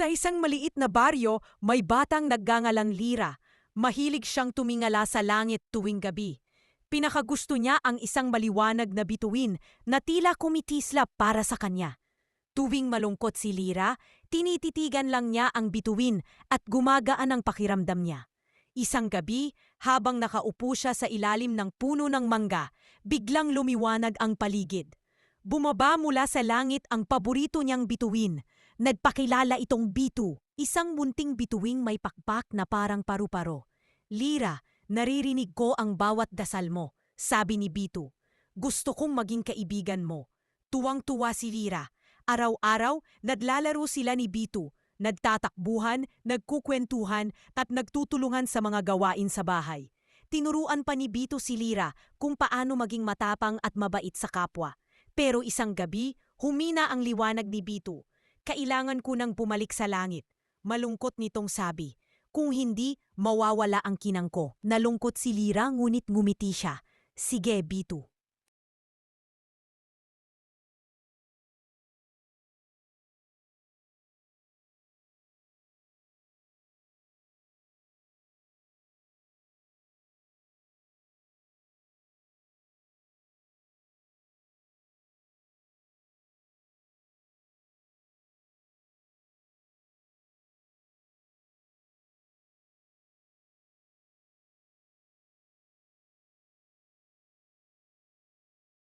Sa isang maliit na baryo, may batang nagngangalang Lira. Mahilig siyang tumingala sa langit tuwing gabi. Pinakagusto niya ang isang maliwanag na bituin na tila kumitislap para sa kanya. Tuwing malungkot si Lira, tinititigan lang niya ang bituin at gumagaan ang pakiramdam niya. Isang gabi, habang nakaupo siya sa ilalim ng puno ng mangga, biglang lumiwanag ang paligid. Bumaba mula sa langit ang paborito niyang bituin. Nagpakilala itong Bitu, isang munting bituing may pakpak na parang paru-paro. Lira, naririnig ko ang bawat dasal mo, sabi ni Bitu. Gusto kong maging kaibigan mo. Tuwang-tuwa si Lira. Araw-araw, naglalaro sila ni Bitu. Nagtatakbuhan, nagkukwentuhan at nagtutulungan sa mga gawain sa bahay. Tinuruan pa ni Bitu si Lira kung paano maging matapang at mabait sa kapwa. Pero isang gabi, humina ang liwanag ni Bitu. Kailangan ko nang bumalik sa langit. Malungkot nitong sabi. Kung hindi, mawawala ang kinang ko. Nalungkot si Lira ngunit ngumiti siya. Sige, Bitu.